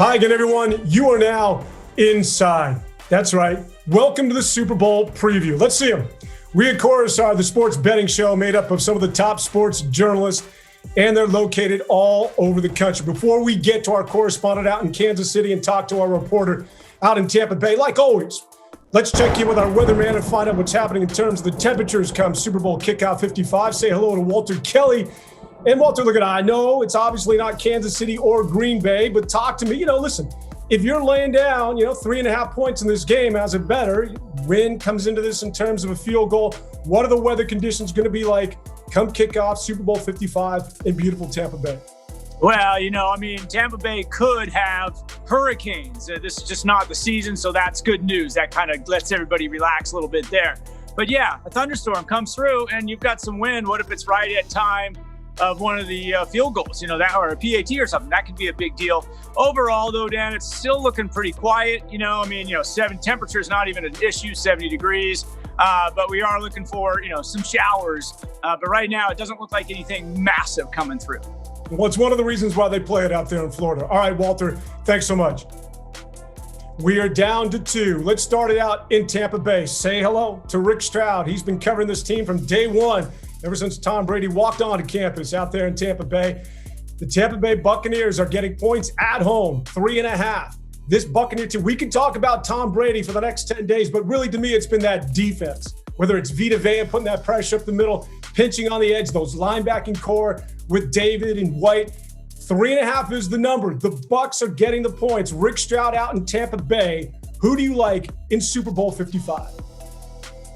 Hi again, everyone. You are now inside. That's right. Welcome to the Super Bowl preview. Let's see them. We, of course, are the sports betting show made up of some of the top sports journalists, and they're located all over the country. Before we get to our correspondent out in Kansas City and talk to our reporter out in Tampa Bay, like always, let's check in with our weatherman and find out what's happening in terms of the temperatures come Super Bowl kickoff 55. Say hello to Walter Kelly. And Walter, look at I know it's obviously not Kansas City or Green Bay, but talk to me. Listen, if you're laying down, 3.5 points in this game, how's it better? Win comes into this in terms of a field goal. What are the weather conditions going to be like come kickoff Super Bowl 55 in beautiful Tampa Bay? Well, Tampa Bay could have hurricanes. This is just not the season, so that's good news. That kind of lets everybody relax a little bit there. But yeah, a thunderstorm comes through and you've got some wind. What if it's right at time of one of the field goals, that or a PAT or something? That could be a big deal. Overall, though, Dan, it's still looking pretty quiet. Temperature is not even an issue, 70 degrees. But we are looking for, some showers. But right now, it doesn't look like anything massive coming through. Well, it's one of the reasons why they play it out there in Florida. All right, Walter, thanks so much. We are down to 2. Let's start it out in Tampa Bay. Say hello to Rick Stroud. He's been covering this team from day one, ever since Tom Brady walked onto campus out there in Tampa Bay. The Tampa Bay Buccaneers are getting points at home, 3.5. This Buccaneer team, we can talk about Tom Brady for the next 10 days, but really to me, it's been that defense. Whether it's Vita Vea putting that pressure up the middle, pinching on the edge, those linebacking core with David and White. 3.5 is the number. The Bucs are getting the points. Rick Stroud out in Tampa Bay. Who do you like in Super Bowl 55?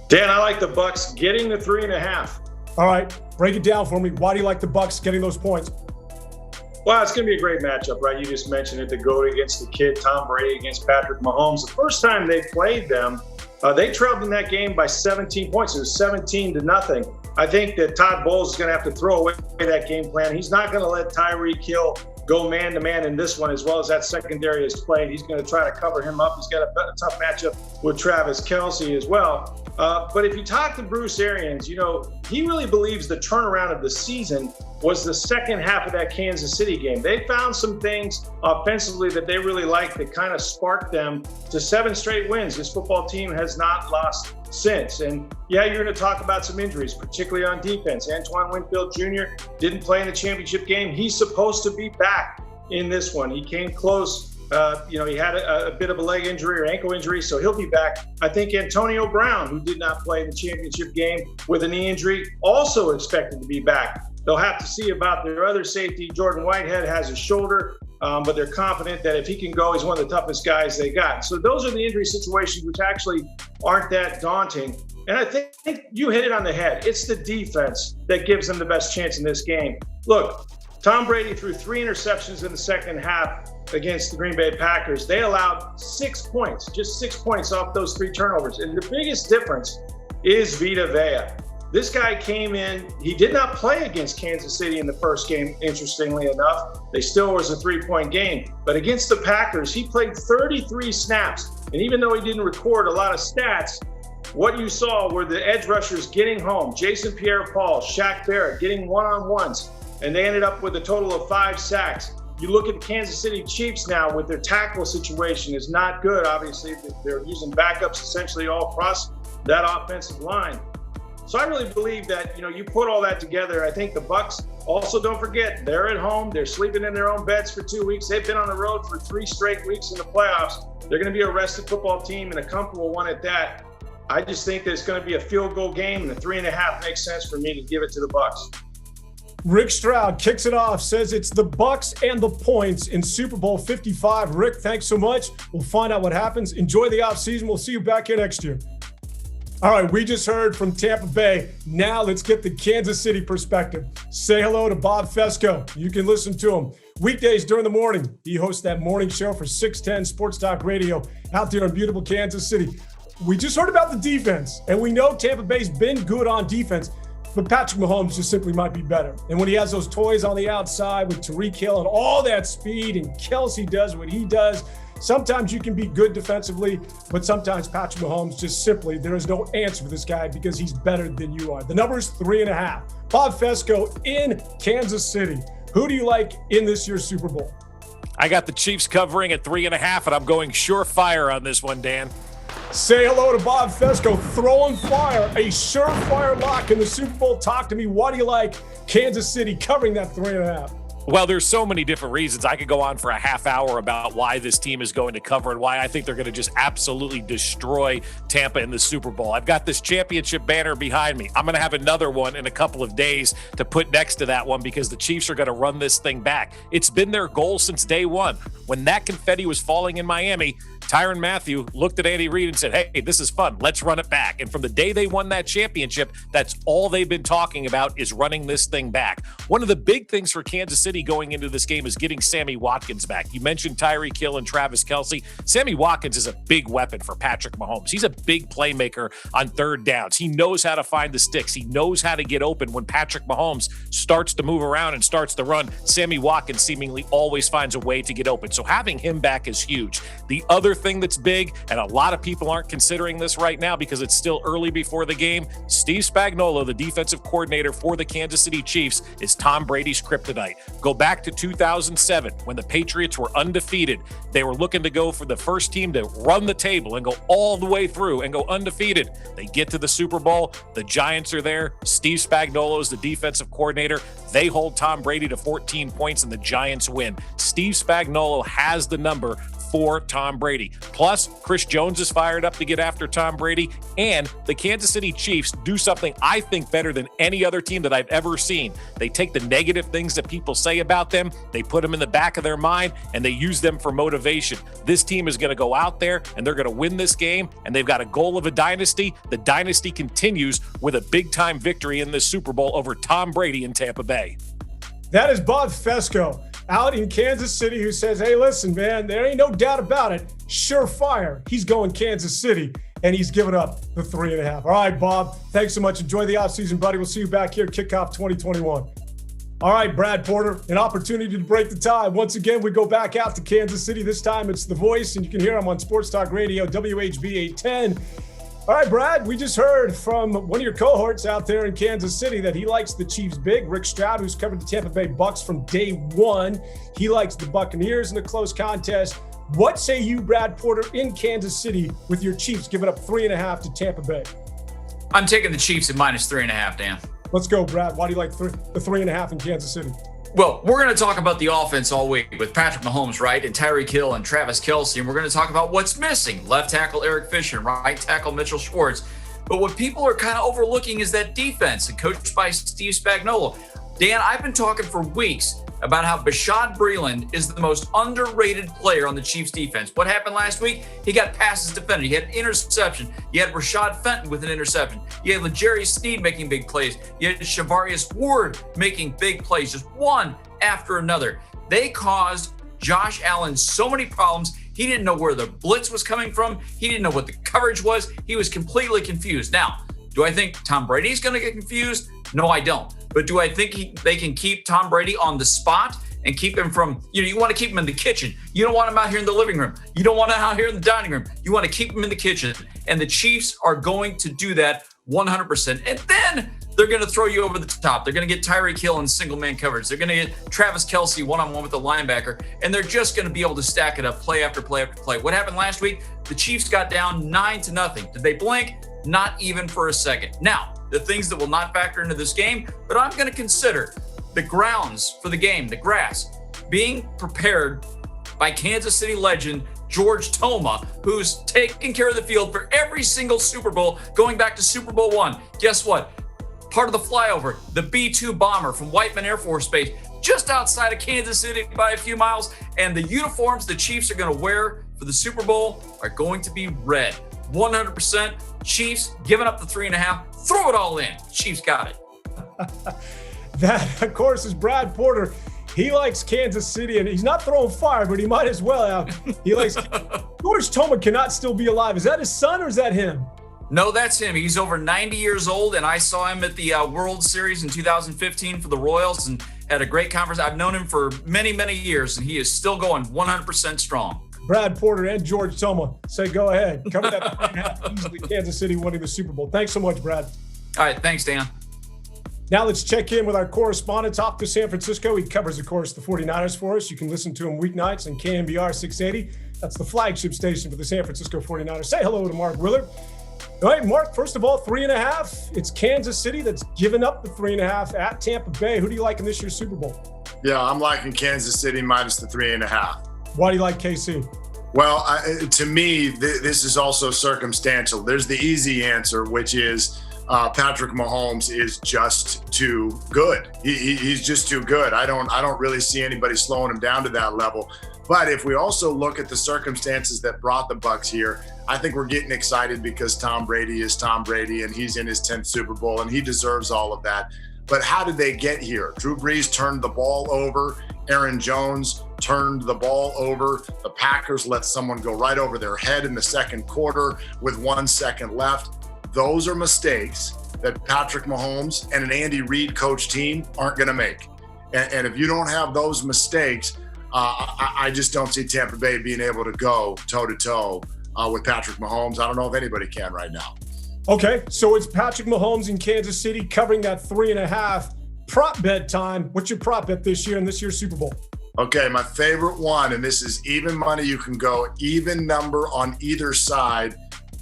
Dan, I like the Bucs getting the 3.5. All right, break it down for me. Why do you like the Bucs getting those points? Well, it's going to be a great matchup, right? You just mentioned it, the GOAT against the kid, Tom Brady against Patrick Mahomes. The first time they played them, they trailed in that game by 17 points. It was 17-0. I think that Todd Bowles is going to have to throw away that game plan. He's not going to let Tyreek Hill go man-to-man in this one, as well as that secondary has played. He's going to try to cover him up. He's got a tough matchup with Travis Kelce as well. But if you talk to Bruce Arians, he really believes the turnaround of the season was the second half of that Kansas City game. They found some things offensively that they really liked that kind of sparked them to 7 straight wins. This football team has not lost since. And yeah, you're going to talk about some injuries, particularly on defense. Antoine Winfield Jr. didn't play in the championship game. He's supposed to be back in this one. He came close. He had a bit of a leg injury or ankle injury, so he'll be back. I think Antonio Brown, who did not play in the championship game with a knee injury, also expected to be back. They'll have to see about their other safety. Jordan Whitehead has a shoulder, but they're confident that if he can go, he's one of the toughest guys they got. So those are the injury situations which actually aren't that daunting. And I think you hit it on the head. It's the defense that gives them the best chance in this game. Look, Tom Brady threw 3 interceptions in the second half against the Green Bay Packers. They allowed 6 points, just 6 points off those 3 turnovers. And the biggest difference is Vita Vea. This guy came in, he did not play against Kansas City in the first game, interestingly enough. They still was a 3-point game. But against the Packers, he played 33 snaps. And even though he didn't record a lot of stats, what you saw were the edge rushers getting home. Jason Pierre-Paul, Shaq Barrett getting one-on-ones. And they ended up with a total of 5 sacks. You look at the Kansas City Chiefs now with their tackle situation is not good. Obviously, they're using backups essentially all across that offensive line. So I really believe that, you put all that together. I think the Bucs also, don't forget, they're at home. They're sleeping in their own beds for 2 weeks. They've been on the road for 3 straight weeks in the playoffs. They're going to be a rested football team and a comfortable one at that. I just think that it's going to be a field goal game, and the 3.5 makes sense for me to give it to the Bucs. Rick Stroud kicks it off, says it's the Bucs and the points in Super Bowl 55. Rick, thanks so much. We'll find out what happens. Enjoy the offseason. We'll see you back here next year. All right, we just heard from Tampa Bay. Now let's get the Kansas City perspective. Say hello to Bob Fesco. You can listen to him weekdays during the morning. He hosts that morning show for 610 Sports Talk Radio out there in beautiful Kansas City. We just heard about the defense, and we know Tampa Bay's been good on defense, but Patrick Mahomes just simply might be better. And when he has those toys on the outside with Tyreek Hill and all that speed, and Kelce does what he does, sometimes you can be good defensively, but sometimes Patrick Mahomes just simply, there is no answer for this guy because he's better than you are. The number is 3.5. Bob Fesco in Kansas City. Who do you like in this year's Super Bowl? I got the Chiefs covering at 3.5, and I'm going surefire on this one, Dan. Say hello to Bob Fesco, throwing fire, a surefire lock in the Super Bowl. Talk to me. Why do you like Kansas City covering that 3.5? Well, there's so many different reasons. I could go on for a half hour about why this team is going to cover and why I think they're going to just absolutely destroy Tampa in the Super Bowl. I've got this championship banner behind me. I'm going to have another one in a couple of days to put next to that one because the Chiefs are going to run this thing back. It's been their goal since day one. When that confetti was falling in Miami, Tyrann Mathieu looked at Andy Reid and said, hey, this is fun. Let's run it back. And from the day they won that championship, that's all they've been talking about is running this thing back. One of the big things for Kansas City going into this game is getting Sammy Watkins back. You mentioned Tyreek Hill and Travis Kelce. Sammy Watkins is a big weapon for Patrick Mahomes. He's a big playmaker on third downs. He knows how to find the sticks. He knows how to get open when Patrick Mahomes starts to move around and starts to run. Sammy Watkins seemingly always finds a way to get open. So having him back is huge. The other thing that's big, and a lot of people aren't considering this right now because it's still early before the game, Steve Spagnuolo, the defensive coordinator for the Kansas City Chiefs, is Tom Brady's kryptonite. Go back to 2007 when the Patriots were undefeated. They were looking to go for the first team to run the table and go all the way through and go undefeated. They get to the Super Bowl. The Giants are there. Steve Spagnuolo is the defensive coordinator. They hold Tom Brady to 14 points and the Giants win. Steve Spagnuolo has the number for Tom Brady. Plus, Chris Jones is fired up to get after Tom Brady, and the Kansas City Chiefs do something I think better than any other team that I've ever seen. They take the negative things that people say about them, they put them in the back of their mind, and they use them for motivation. This team is going to go out there, and they're going to win this game, and they've got a goal of a dynasty. The dynasty continues with a big-time victory in this Super Bowl over Tom Brady in Tampa Bay. That is Bob Fesco out in Kansas City who says, hey, listen, man, there ain't no doubt about it. Surefire. He's going Kansas City, and he's giving up the 3.5. All right, Bob, thanks so much. Enjoy the offseason, buddy. We'll see you back here at Kickoff 2021. All right, Brad Porter, an opportunity to break the tie. Once again, we go back out to Kansas City. This time it's The Voice, and you can hear him on Sports Talk Radio, WHB 810. All right, Brad, we just heard from one of your cohorts out there in Kansas City that he likes the Chiefs big. Rick Stroud, who's covered the Tampa Bay Bucks from day one. He likes the Buccaneers in a close contest. What say you, Brad Porter, in Kansas City with your Chiefs giving up 3.5 to Tampa Bay? I'm taking the Chiefs at minus 3.5, Dan. Let's go, Brad. Why do you like the 3.5 in Kansas City? Well, we're going to talk about the offense all week with Patrick Mahomes, right, and Tyreek Hill and Travis Kelce, and we're going to talk about what's missing. Left tackle Eric Fisher, right tackle Mitchell Schwartz. But what people are kind of overlooking is that defense, and coached by Steve Spagnuolo. Dan, I've been talking for weeks about how Bashaud Breeland is the most underrated player on the Chiefs defense. What happened last week? He got passes defended. He had an interception. You had Rashad Fenton with an interception. You had L'Jarius Sneed making big plays. You had Shavarius Ward making big plays, just one after another. They caused Josh Allen so many problems. He didn't know where the blitz was coming from. He didn't know what the coverage was. He was completely confused. Now, do I think Tom Brady's going to get confused? No, I don't. But do I think they can keep Tom Brady on the spot and keep him from, you want to keep him in the kitchen. You don't want him out here in the living room. You don't want him out here in the dining room. You want to keep him in the kitchen. And the Chiefs are going to do that 100%. And then they're going to throw you over the top. They're going to get Tyreek Hill in single man coverage. They're going to get Travis Kelce one-on-one with the linebacker. And they're just going to be able to stack it up play after play after play. What happened last week? The Chiefs got down 9-0. Did they blink? Not even for a second. Now, the things that will not factor into this game, but I'm going to consider the grounds for the game, the grass, being prepared by Kansas City legend George Toma, who's taken care of the field for every single Super Bowl going back to Super Bowl I. Guess what? Part of the flyover, the B-2 bomber from Whiteman Air Force Base, just outside of Kansas City by a few miles, and the uniforms the Chiefs are going to wear for the Super Bowl are going to be red. 100%. Chiefs giving up the 3.5. Throw it all in. Chiefs got it. That, of course, is Brad Porter. He likes Kansas City, and he's not throwing fire, but he might as well have. He likes George Toma cannot still be alive. Is that his son or is that him? No, that's him. He's over 90 years old, and I saw him at the World Series in 2015 for the Royals and had a great conversation. I've known him for many, many years, and he is still going 100% strong. Brad Porter and George Toma say go ahead. Cover that easily. Kansas City winning the Super Bowl. Thanks so much, Brad. All right. Thanks, Dan. Now let's check in with our correspondent off to San Francisco. He covers, of course, the 49ers for us. You can listen to him weeknights on KMBR 680. That's the flagship station for the San Francisco 49ers. Say hello to Mark Willard. All right, Mark, first of all, 3.5. It's Kansas City that's given up the 3.5 at Tampa Bay. Who do you like in this year's Super Bowl? Yeah, I'm liking Kansas City minus the 3.5. Why do you like KC? Well, to me, this is also circumstantial. There's the easy answer, which is Patrick Mahomes is just too good. He's just too good. I don't really see anybody slowing him down to that level. But if we also look at the circumstances that brought the Bucs here, I think we're getting excited because Tom Brady is Tom Brady and he's in his 10th Super Bowl and he deserves all of that. But how did they get here? Drew Brees turned the ball over. Aaron Jones turned the ball over. The Packers let someone go right over their head in the second quarter with 1 second left. Those are mistakes that Patrick Mahomes and an Andy Reid coach team aren't going to make. And if you don't have those mistakes, I just don't see Tampa Bay being able to go toe-to-toe with Patrick Mahomes. I don't know if anybody can right now. Okay, so it's Patrick Mahomes in Kansas City covering that 3.5. Prop bet time. What's your prop bet this year in this year's Super Bowl? Okay, my favorite one, and this is even money. You can go even number on either side.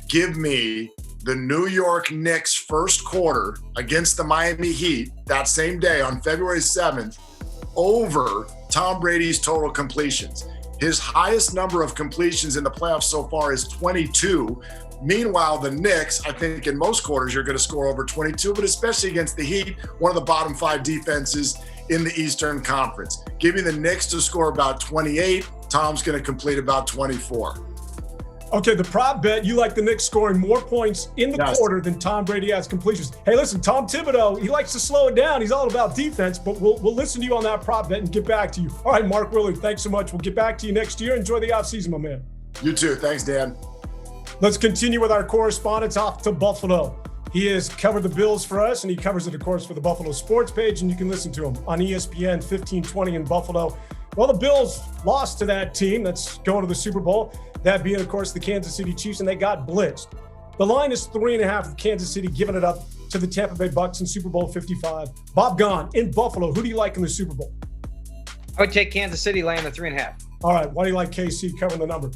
Give me the New York Knicks first quarter against the Miami Heat that same day on February 7th over Tom Brady's total completions. His highest number of completions in the playoffs so far is 22. Meanwhile, the Knicks, I think in most quarters, you're going to score over 22, but especially against the Heat, one of the bottom 5 defenses in the Eastern Conference. Give me the Knicks to score about 28. Tom's going to complete about 24. Okay, the prop bet, you like the Knicks scoring more points in the quarter than Tom Brady has completions. Hey, listen, Tom Thibodeau, he likes to slow it down. He's all about defense, but we'll listen to you on that prop bet and get back to you. All right, Mark Willard, thanks so much. We'll get back to you next year. Enjoy the offseason, my man. You too. Thanks, Dan. Let's continue with our correspondence off to Buffalo. He has covered the Bills for us, and he covers it, of course, for the Buffalo Sports page, and you can listen to him on ESPN 1520 in Buffalo. Well, the Bills lost to that team that's going to the Super Bowl, that being, of course, the Kansas City Chiefs, and they got blitzed. The line is 3.5 with Kansas City giving it up to the Tampa Bay Bucks in Super Bowl 55. Bob Gahn in Buffalo. Who do you like in the Super Bowl? I would take Kansas City laying the 3.5. All right. Why do you like KC covering the number?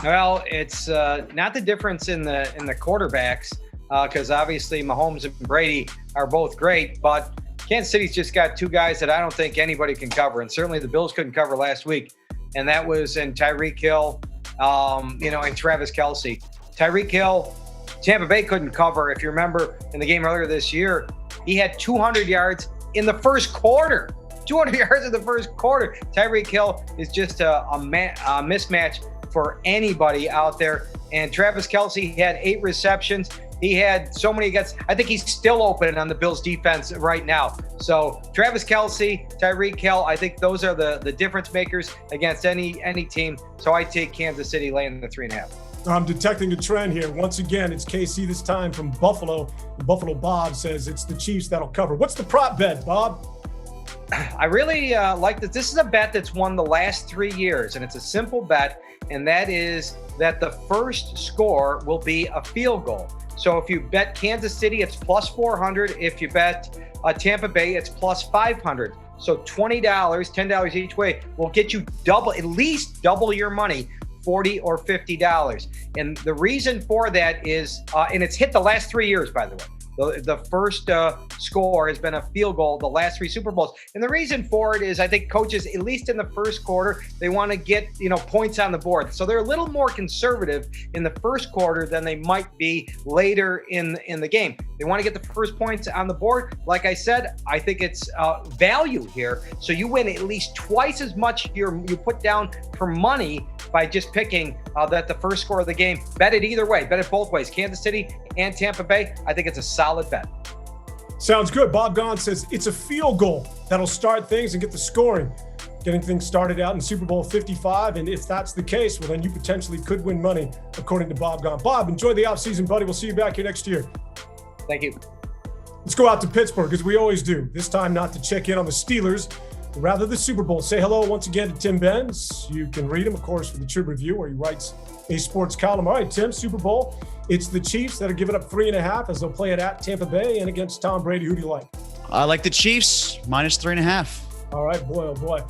Well, it's not the difference in the quarterbacks because obviously Mahomes and Brady are both great, but Kansas City's just got 2 guys that I don't think anybody can cover, and certainly the Bills couldn't cover last week, and that was in Tyreek Hill, and Travis Kelce. Tyreek Hill, Tampa Bay couldn't cover. If you remember in the game earlier this year, he had 200 yards in the first quarter. 200 yards in the first quarter. Tyreek Hill is just a mismatch for anybody out there. And Travis Kelce had 8 receptions. He had so many against. I think he's still open on the Bills defense right now. So Travis Kelce, Tyreek Hill, I think those are the difference makers against any team. So I take Kansas City laying the 3.5. I'm detecting a trend here. Once again, it's KC this time from Buffalo. Buffalo Bob says it's the Chiefs that'll cover. What's the prop bet, Bob? I really like this. This is a bet that's won the last 3 years, and it's a simple bet, and that is that the first score will be a field goal. So if you bet Kansas City, it's plus 400. If you bet Tampa Bay, it's plus 500. So $20, $10 each way will get you at least double your money, $40 or $50. And the reason for that is, and it's hit the last 3 years, by the way. The first score has been a field goal the last 3 Super Bowls. And the reason for it is I think coaches, at least in the first quarter, they want to get, points on the board. So they're a little more conservative in the first quarter than they might be later in the game. They want to get the first points on the board. Like I said, I think it's value here. So you win at least twice as much you put down for money by just picking that the first score of the game. Bet it either way. Bet it both ways. Kansas City and Tampa Bay. I think it's a solid bet. Sounds good. Bob Gahn says it's a field goal that'll start things and get the scoring, getting things started out in Super Bowl 55. And if that's the case, well, then you potentially could win money, according to Bob Gahn. Bob, enjoy the offseason, buddy. We'll see you back here next year. Thank you. Let's go out to Pittsburgh, as we always do. This time not to check in on the Steelers, but rather the Super Bowl. Say hello once again to Tim Benz. You can read him, of course, for the Trib Review, where he writes a sports column. All right, Tim, Super Bowl. It's the Chiefs that are giving up 3.5 as they'll play it at Tampa Bay and against Tom Brady. Who do you like? I like the Chiefs minus 3.5. All right, boy, oh boy.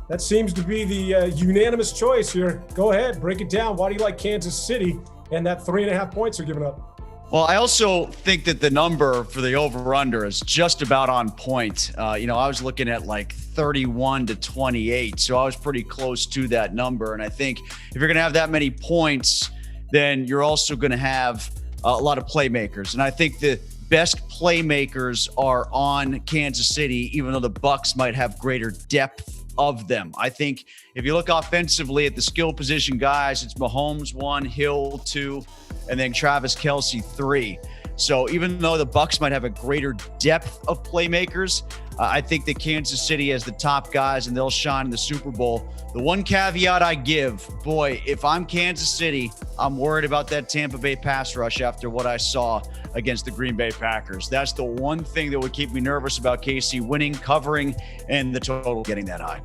That seems to be the unanimous choice here. Go ahead, break it down. Why do you like Kansas City and that 3.5 points are given up? Well, I also think that the number for the over-under is just about on point. I was looking at like 31 to 28, so I was pretty close to that number. And I think if you're going to have that many points, then you're also going to have a lot of playmakers. And I think the best playmakers are on Kansas City, even though the Bucs might have greater depth of them. I think if you look offensively at the skill position guys, it's Mahomes 1, Hill 2, and then Travis Kelce 3. So even though the Bucs might have a greater depth of playmakers, I think that Kansas City has the top guys and they'll shine in the Super Bowl. The one caveat I give, boy, if I'm Kansas City, I'm worried about that Tampa Bay pass rush after what I saw against the Green Bay Packers. That's the one thing that would keep me nervous about KC winning, covering, and the total getting that high.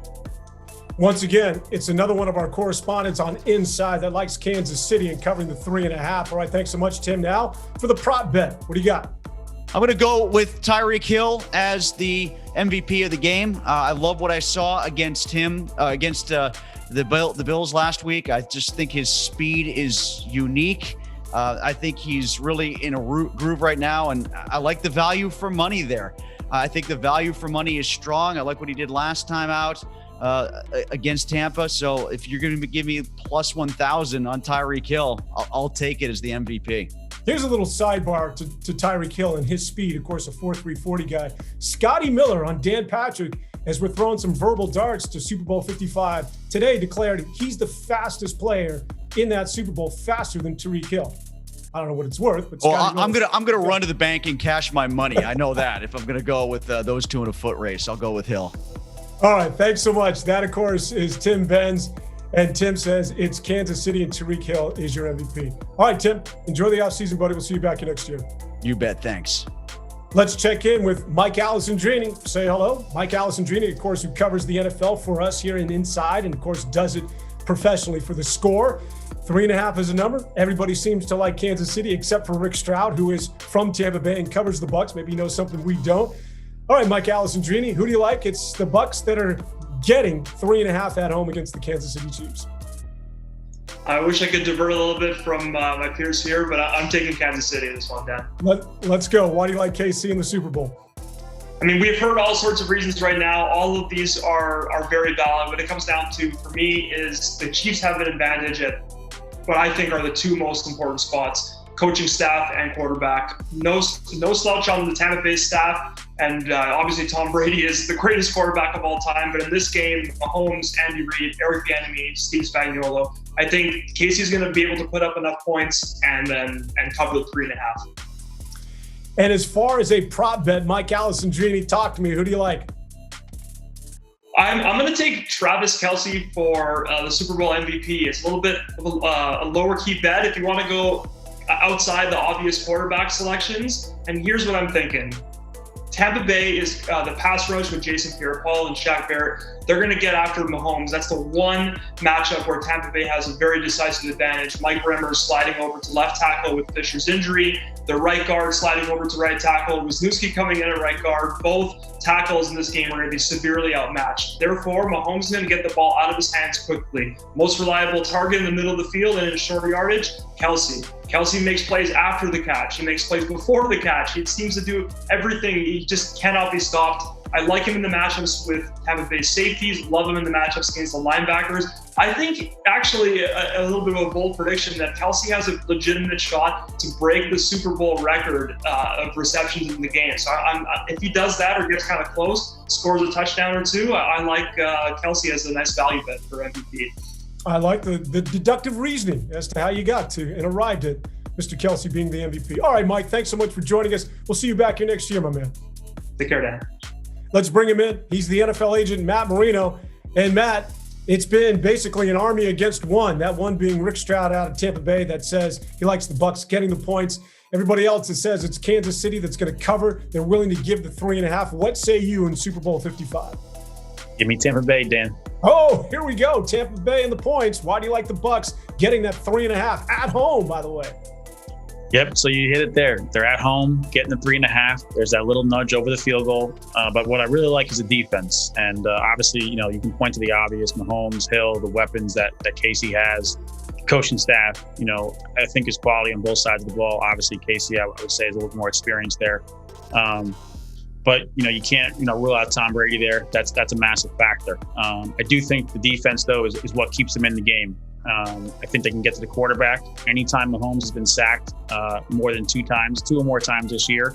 Once again, it's another one of our correspondents on Inside that likes Kansas City and covering the 3.5. All right, thanks so much, Tim. Now for the prop bet. What do you got? I'm going to go with Tyreek Hill as the MVP of the game. I love what I saw against him, against the Bills last week. I just think his speed is unique. I think he's really in a groove right now, and I like the value for money there. I think the value for money is strong. I like what he did last time out against Tampa. So if you're going to give me plus 1,000 on Tyreek Hill, I'll take it as the MVP. Here's a little sidebar to Tyreek Hill and his speed, of course, a 4.3 40 guy. Scotty Miller on Dan Patrick, as we're throwing some verbal darts to Super Bowl 55, today declared he's the fastest player in that Super Bowl, faster than Tyreek Hill. I don't know what it's worth, but I'm gonna run to the bank and cash my money. I know that. If I'm gonna go with those two in a foot race, I'll go with Hill. All right, thanks so much. That, of course, is Tim Benz. And Tim says it's Kansas City and Tyreek Hill is your MVP. All right, Tim, enjoy the offseason, buddy. We'll see you back here next year. You bet. Thanks. Let's check in with Mike Alessandrini. Say hello. Mike Alessandrini, of course, who covers the NFL for us here in Inside and, of course, does it professionally for The Score. 3.5 is a number. Everybody seems to like Kansas City except for Rick Stroud, who is from Tampa Bay and covers the Bucs. Maybe he knows something we don't. All right, Mike Alessandrini, who do you like? It's the Bucs that are getting 3.5 at home against the Kansas City Chiefs. I wish I could divert a little bit from my peers here, but I'm taking Kansas City in this one, Dan. Let's go. Why do you like KC in the Super Bowl? I mean, we've heard all sorts of reasons right now. All of these are very valid. What it comes down to, for me, is the Chiefs have an advantage at what I think are the two most important spots: coaching staff and quarterback. No slouch on the Tampa Bay staff. And obviously Tom Brady is the greatest quarterback of all time. But in this game, Mahomes, Andy Reid, Eric Bieniemy, Steve Spagnuolo, I think Casey's going to be able to put up enough points and cover the 3.5. And as far as a prop bet, Mike Alessandrini, talk to me. Who do you like? I'm going to take Travis Kelce for the Super Bowl MVP. It's a little bit of a lower key bet if you want to go outside the obvious quarterback selections. And here's what I'm thinking. Tampa Bay is the pass rush with Jason Pierre-Paul and Shaq Barrett. They're going to get after Mahomes. That's the one matchup where Tampa Bay has a very decisive advantage. Mike Bremer sliding over to left tackle with Fisher's injury. The right guard sliding over to right tackle. Wisniewski coming in at right guard. Both tackles in this game are going to be severely outmatched. Therefore, Mahomes is going to get the ball out of his hands quickly. Most reliable target in the middle of the field and in short yardage, Kelce. Kelce makes plays after the catch. He makes plays before the catch. He seems to do everything. He just cannot be stopped. I like him in the matchups with Tampa Bay safeties. Love him in the matchups against the linebackers. I think actually a little bit of a bold prediction that Kelce has a legitimate shot to break the Super Bowl record of receptions in the game. So if he does that or gets kind of close, scores a touchdown or two, I like Kelce as a nice value bet for MVP. I like the deductive reasoning as to how you got to and arrived at Mr. Kelce being the MVP. All right, Mike, thanks so much for joining us. We'll see you back here next year, my man. Take care, Dan. Let's bring him in. He's the NFL agent, Matt Marino. And Matt, it's been basically an army against one. That one being Rick Stroud out of Tampa Bay that says he likes the Bucs getting the points. Everybody else that says it's Kansas City that's going to cover. They're willing to give the 3.5. What say you in Super Bowl 55? Give me Tampa Bay, Dan. Oh, here we go. Tampa Bay and the points. Why do you like the Bucs getting that 3.5 at home, by the way? Yep. So you hit it there. They're at home, getting the 3.5. There's that little nudge over the field goal. But what I really like is the defense. And obviously, you can point to the obvious: Mahomes, Hill, the weapons that Casey has, coaching staff. I think is quality on both sides of the ball. Obviously, Casey, I would say, is a little more experienced there. But you can't rule out Tom Brady there. That's a massive factor. I do think the defense though is what keeps them in the game. I think they can get to the quarterback. Anytime Mahomes has been sacked more than 2 or more times this year,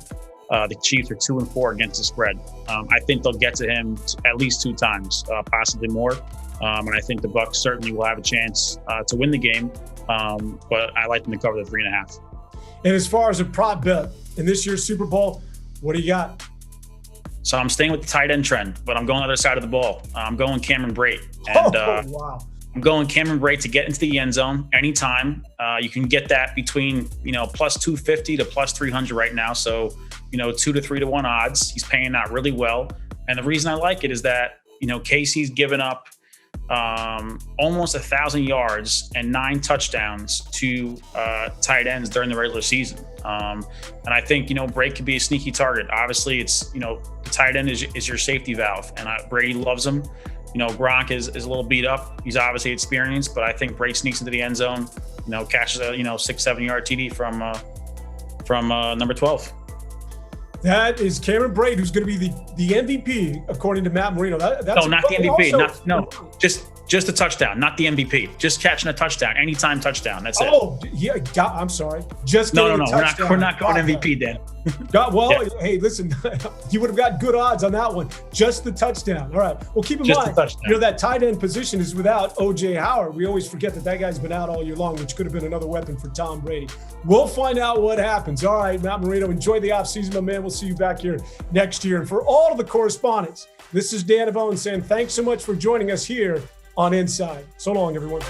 the Chiefs are 2-4 against the spread. I think they'll get to him at least 2 times, possibly more. And I think the Bucs certainly will have a chance to win the game. But I like them to cover the 3.5. And as far as a prop bet in this year's Super Bowl, what do you got? So I'm staying with the tight end trend, but I'm going the other side of the ball. I'm going Cameron Brate. And, wow. I'm going Cameron Brate to get into the end zone anytime. You can get that between, plus 250 to plus 300 right now. So, 2 to 3 to 1 odds. He's paying out really well. And the reason I like it is that, Casey's given up almost 1,000 yards and 9 touchdowns to tight ends during the regular season. And I think, Brate could be a sneaky target. Obviously, it's, the tight end is your safety valve, and Brady loves him. Gronk is a little beat up. He's obviously experienced, but I think Brady sneaks into the end zone, catches a 6-7 yard TD from number 12. That is Cameron Brate, who's going to be the MVP, according to Matt Marino. That's no, not the MVP. Also, Just a touchdown, not the MVP. Just catching a touchdown, anytime touchdown. That's it. Oh, yeah. I'm sorry. Just no. We're not going MVP, Dan. Hey, listen, you would have got good odds on that one. Just the touchdown. All right. Well, keep in mind, that tight end position is without O.J. Howard. We always forget that guy's been out all year long, which could have been another weapon for Tom Brady. We'll find out what happens. All right, Matt Marino, enjoy the offseason, my man. We'll see you back here next year. And for all of the correspondents, this is Dan Devone saying thanks so much for joining us here on Inside. So long, everyone.